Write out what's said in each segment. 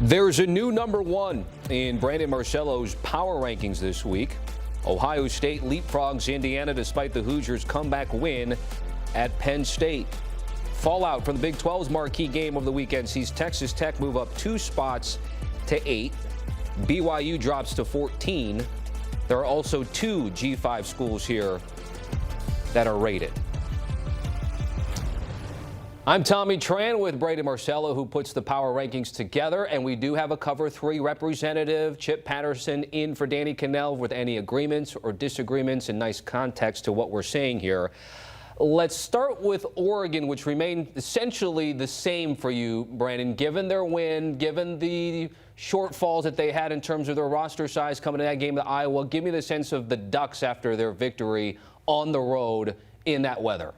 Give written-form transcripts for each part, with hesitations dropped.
There's a new number one in Brandon Marcello's power rankings this week. Ohio State leapfrogs Indiana despite the Hoosiers' comeback win at Penn State. Fallout from the Big 12's marquee game of the weekend sees Texas Tech move up 2 spots to 8. BYU drops to 14. There are also 2 G5 schools here that are rated. I'm Tommy Tran with Brady Marcello, who puts the power rankings together, and we do have a Cover 3 representative, Chip Patterson, in for Danny Cannell with any agreements or disagreements and nice context to what we're saying here. Let's start with Oregon, which remained essentially the same for you, Brandon, given their win, given the shortfalls that they had in terms of their roster size coming to that game to Iowa. Give me the sense of the Ducks after their victory on the road in that weather.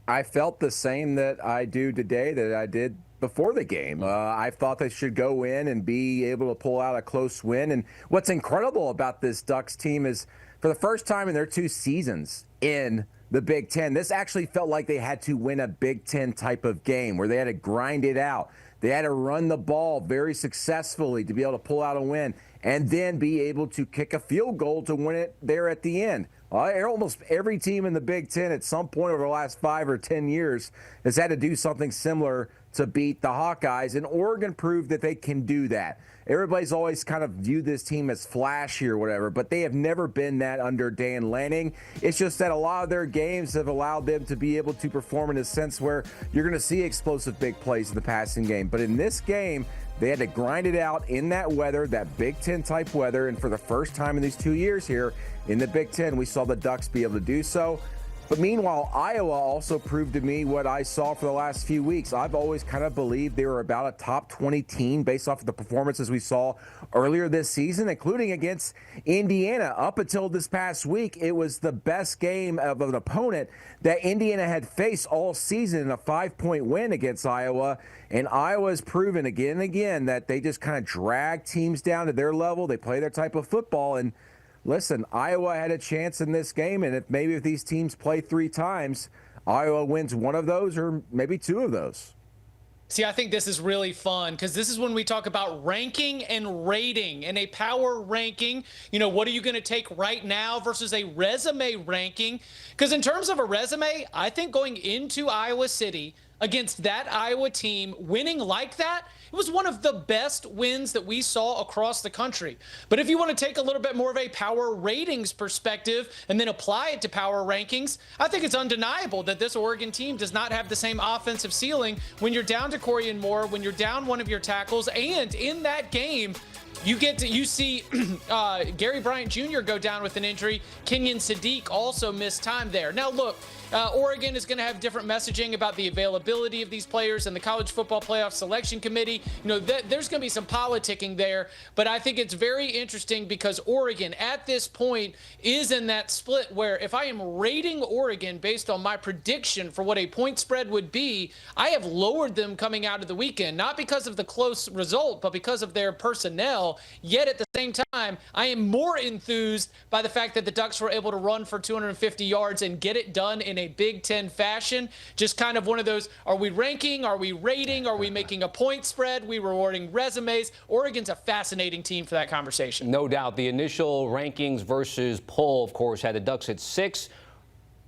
I felt the same that I do today that I did before the game. I thought they should go in and be able to pull out a close win. And what's incredible about this Ducks team is for the first time in their 2 seasons in the Big Ten, this actually felt like they had to win a Big Ten type of game where they had to grind it out. They had to run the ball very successfully to be able to pull out a win and then be able to kick a field goal to win it there at the end. Almost every team in the Big Ten at some point over the last 5 or 10 years has had to do something similar to beat the Hawkeyes, and Oregon proved that they can do that. Everybody's always kind of viewed this team as flashy or whatever, but they have never been that under Dan Lanning. It's just that a lot of their games have allowed them to be able to perform in a sense where you're going to see explosive big plays in the passing game. But in this game, they had to grind it out in that weather, that Big Ten type weather, and for the first time in these 2 years here in the Big Ten, we saw the Ducks be able to do so. But meanwhile, Iowa also proved to me what I saw for the last few weeks. I've always kind of believed they were about a top 20 team based off of the performances we saw earlier this season, including against Indiana. Up until this past week, it was the best game of an opponent that Indiana had faced all season in a 5-point win against Iowa. And Iowa has proven again and again that they just kind of drag teams down to their level. They play their type of football. And listen, Iowa had a chance in this game, and if these teams play 3 times, Iowa wins 1 of those or maybe 2 of those. See, I think this is really fun because this is when we talk about ranking and rating and a power ranking. You know, what are you going to take right now versus a resume ranking? Because in terms of a resume, I think going into Iowa City against that Iowa team, winning like that, it was one of the best wins that we saw across the country. But if you want to take a little bit more of a power ratings perspective and then apply it to power rankings, I think it's undeniable that this Oregon team does not have the same offensive ceiling when you're down to Corian Moore, when you're down one of your tackles, and in that game, you see Gary Bryant Jr. go down with an injury. Kenyon Sadiq also missed time there. Now, look, Oregon is going to have different messaging about the availability of these players and the College Football Playoff Selection Committee. You know, there's going to be some politicking there, but I think it's very interesting because Oregon at this point is in that split where if I am rating Oregon based on my prediction for what a point spread would be, I have lowered them coming out of the weekend, not because of the close result, but because of their personnel. Yet at the same time, I am more enthused by the fact that the Ducks were able to run for 250 yards and get it done in a Big Ten fashion. Just kind of one of those, are we ranking? Are we rating? Are we making a point spread? We rewarding resumes? Oregon's a fascinating team for that conversation. No doubt. The initial rankings versus poll, of course, had the Ducks at 6.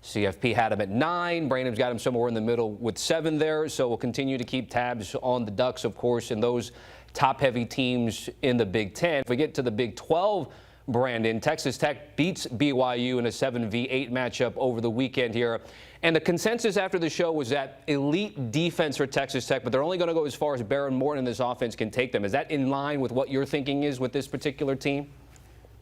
CFP had them at 9. Brandon's got them somewhere in the middle with 7 there. So we'll continue to keep tabs on the Ducks, of course, and those top-heavy teams in the Big Ten. If we get to the Big 12, Brandon, Texas Tech beats BYU in a 7v8 matchup over the weekend here. And the consensus after the show was that elite defense for Texas Tech, but they're only going to go as far as Baron Morton and this offense can take them. Is that in line with what your thinking is with this particular team?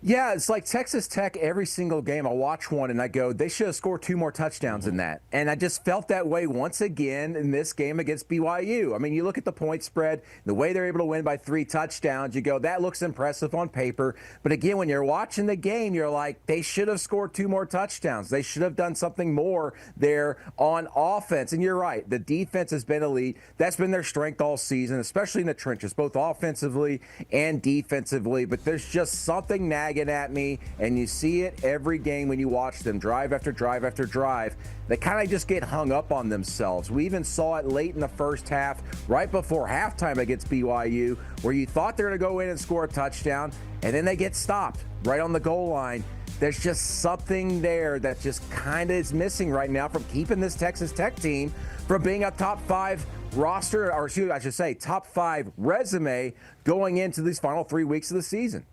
Yeah, it's like Texas Tech every single game. I watch one and I go, they should have scored 2 more touchdowns in that. And I just felt that way once again in this game against BYU. I mean, you look at the point spread, the way they're able to win by 3 touchdowns, you go, that looks impressive on paper. But again, when you're watching the game, you're like, they should have scored 2 more touchdowns. They should have done something more there on offense. And you're right, the defense has been elite. That's been their strength all season, especially in the trenches, both offensively and defensively. But there's just something nagging nagging at me, and you see it every game when you watch them, drive after drive after drive. They kind of just get hung up on themselves. We even saw it late in the first half, right before halftime against BYU, where you thought they were going to go in and score a touchdown, and then they get stopped right on the goal line. There's just something there that just kind of is missing right now from keeping this Texas Tech team from being a top 5 roster, or excuse me, I should say top 5 resume going into these final 3 weeks of the season.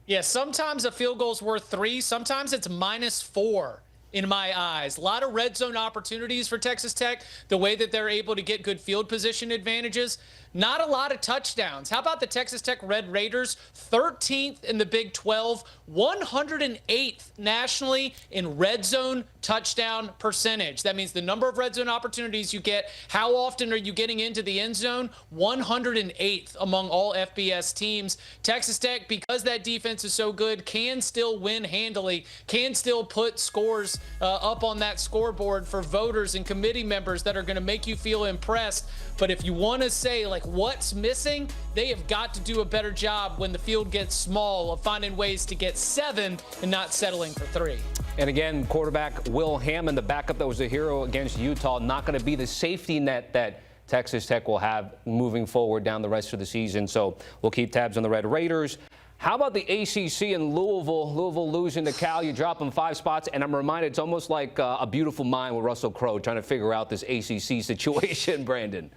Yeah, sometimes a field goal's worth 3. Sometimes it's -4 in my eyes. A lot of red zone opportunities for Texas Tech, the way that they're able to get good field position advantages. Not a lot of touchdowns. How about the Texas Tech Red Raiders? 13th in the Big 12, 108th nationally in red zone touchdown percentage. That means the number of red zone opportunities you get. How often are you getting into the end zone? 108th among all FBS teams. Texas Tech, because that defense is so good, can still win handily, can still put scores up on that scoreboard for voters and committee members that are going to make you feel impressed. But if you want to say, like, what's missing, they have got to do a better job when the field gets small of finding ways to get 7 and not settling for 3. And again, quarterback Will Hammond, the backup that was a hero against Utah, not going to be the safety net that Texas Tech will have moving forward down the rest of the season. So we'll keep tabs on the Red Raiders. How about the ACC in Louisville? Louisville losing to Cal. You drop them 5 spots, and I'm reminded it's almost like A Beautiful Mind with Russell Crowe trying to figure out this ACC situation, Brandon.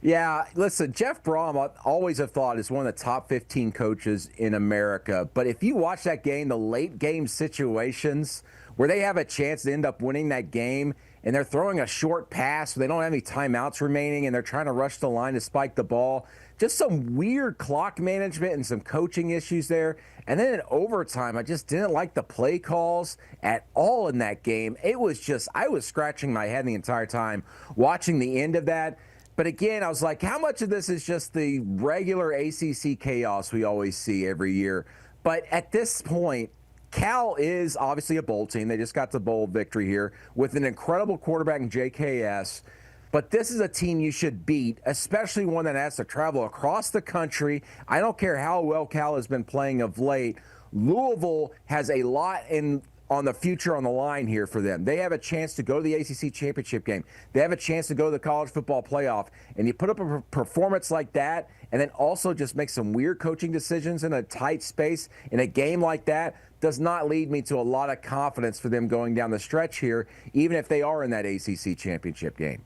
Yeah, listen, Jeff Brom, I always have thought is one of the top 15 coaches in America. But if you watch that game, the late game situations where they have a chance to end up winning that game and they're throwing a short pass, they don't have any timeouts remaining, and they're trying to rush the line to spike the ball. Just some weird clock management and some coaching issues there. And then in overtime, I just didn't like the play calls at all in that game. It was just, I was scratching my head the entire time watching the end of that. But again, I was like, how much of this is just the regular ACC chaos we always see every year? But at this point, Cal is obviously a bowl team. They just got the bowl victory here with an incredible quarterback in JKS. But this is a team you should beat, especially one that has to travel across the country. I don't care how well Cal has been playing of late. Louisville has a lot on the future on the line here for them. They have a chance to go to the ACC championship game. They have a chance to go to the college football playoff. And you put up a performance like that and then also just make some weird coaching decisions in a tight space in a game like that does not lead me to a lot of confidence for them going down the stretch here, even if they are in that ACC championship game.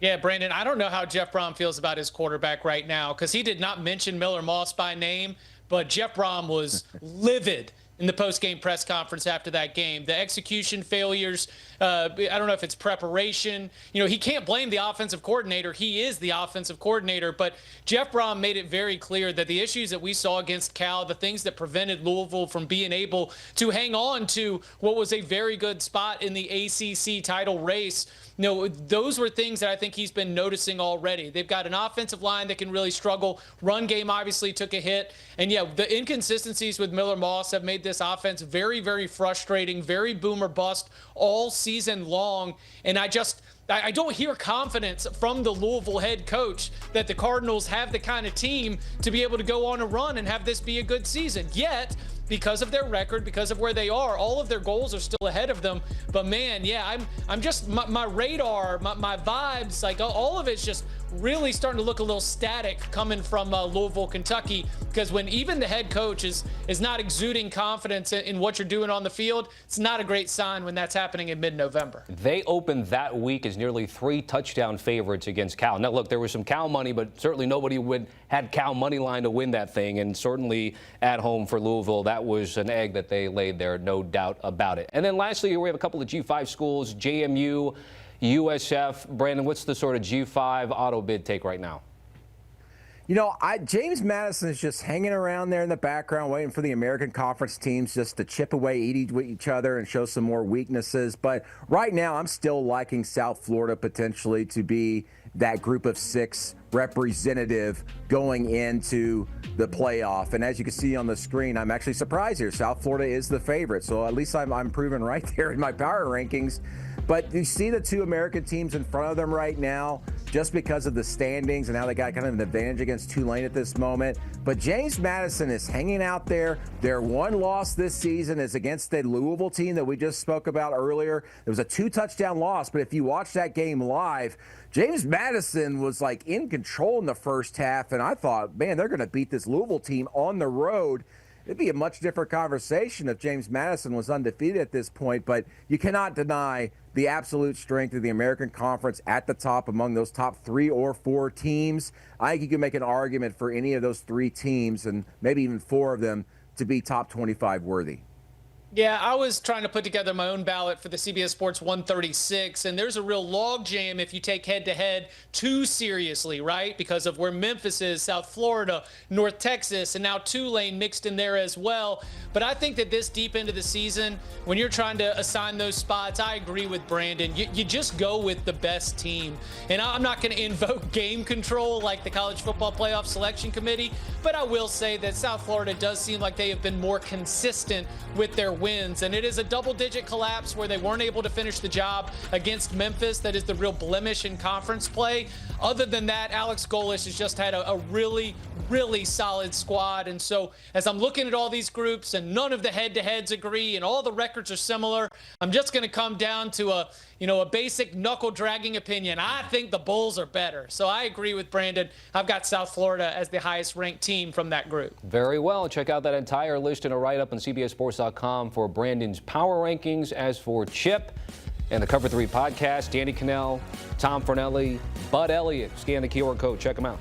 Yeah, Brandon, I don't know how Jeff Brom feels about his quarterback right now, because he did not mention Miller Moss by name, but Jeff Brom was livid in the post-game press conference after that game. The execution failures, I don't know if it's preparation. You know, he can't blame the offensive coordinator. He is the offensive coordinator. But Jeff Brom made it very clear that the issues that we saw against Cal, the things that prevented Louisville from being able to hang on to what was a very good spot in the ACC title race, you know, those were things that I think he's been noticing already. They've got an offensive line that can really struggle. Run game obviously took a hit. And, yeah, the inconsistencies with Miller Moss have made this offense very, very frustrating, very boomer bust all season long. And I don't hear confidence from the Louisville head coach that the Cardinals have the kind of team to be able to go on a run and have this be a good season. Yet, because of their record, because of where they are, all of their goals are still ahead of them. But man, yeah, I'm just, my radar, my vibes, like all of it's just really starting to look a little static coming from Louisville, Kentucky, because when even the head coach is not exuding confidence in what you're doing on the field, it's not a great sign when that's happening in mid-November. They opened that week as nearly 3 touchdown favorites against Cal. Now, look, there was some Cal money, but certainly nobody had Cal money line to win that thing, and certainly at home for Louisville, that was an egg that they laid there, no doubt about it. And then lastly, we have a couple of G5 schools, JMU USF. Brandon, what's the sort of G5 auto bid take right now? You know, James Madison is just hanging around there in the background waiting for the American Conference teams just to chip away at each other and show some more weaknesses. But right now, I'm still liking South Florida potentially to be that group of 6 representative going into the playoff. And as you can see on the screen, I'm actually surprised here. South Florida is the favorite. So at least I'm proven right there in my power rankings. But you see the two American teams in front of them right now just because of the standings and how they got kind of an advantage against Tulane at this moment. But James Madison is hanging out there. Their one loss this season is against the Louisville team that we just spoke about earlier. It was a 2-touchdown loss, but if you watch that game live, James Madison was like in control in the first half, and I thought, man, they're going to beat this Louisville team on the road. It'd be a much different conversation if James Madison was undefeated at this point, but you cannot deny the absolute strength of the American Conference at the top among those top 3 or 4 teams. I think you can make an argument for any of those 3 teams and maybe even 4 of them to be top 25 worthy. Yeah, I was trying to put together my own ballot for the CBS Sports 136, and there's a real logjam if you take head-to-head too seriously, right? Because of where Memphis is, South Florida, North Texas, and now Tulane mixed in there as well. But I think that this deep into the season, when you're trying to assign those spots, I agree with Brandon. You just go with the best team. And I'm not going to invoke game control like the College Football Playoff Selection Committee, but I will say that South Florida does seem like they have been more consistent with their wins, and it is a double-digit collapse where they weren't able to finish the job against Memphis. That is the real blemish in conference play. Other than that, Alex Golesh has just had a really, really solid squad. And so as I'm looking at all these groups and none of the head-to-heads agree and all the records are similar, I'm just going to come down to a basic knuckle-dragging opinion. I think the Bulls are better. So I agree with Brandon. I've got South Florida as the highest-ranked team from that group. Very well. Check out that entire list in a write-up on CBSSports.com for Brandon's power rankings. As for Chip and the Cover 3 podcast, Danny Cannell, Tom Fornelli, Bud Elliott. Scan the QR code. Check them out.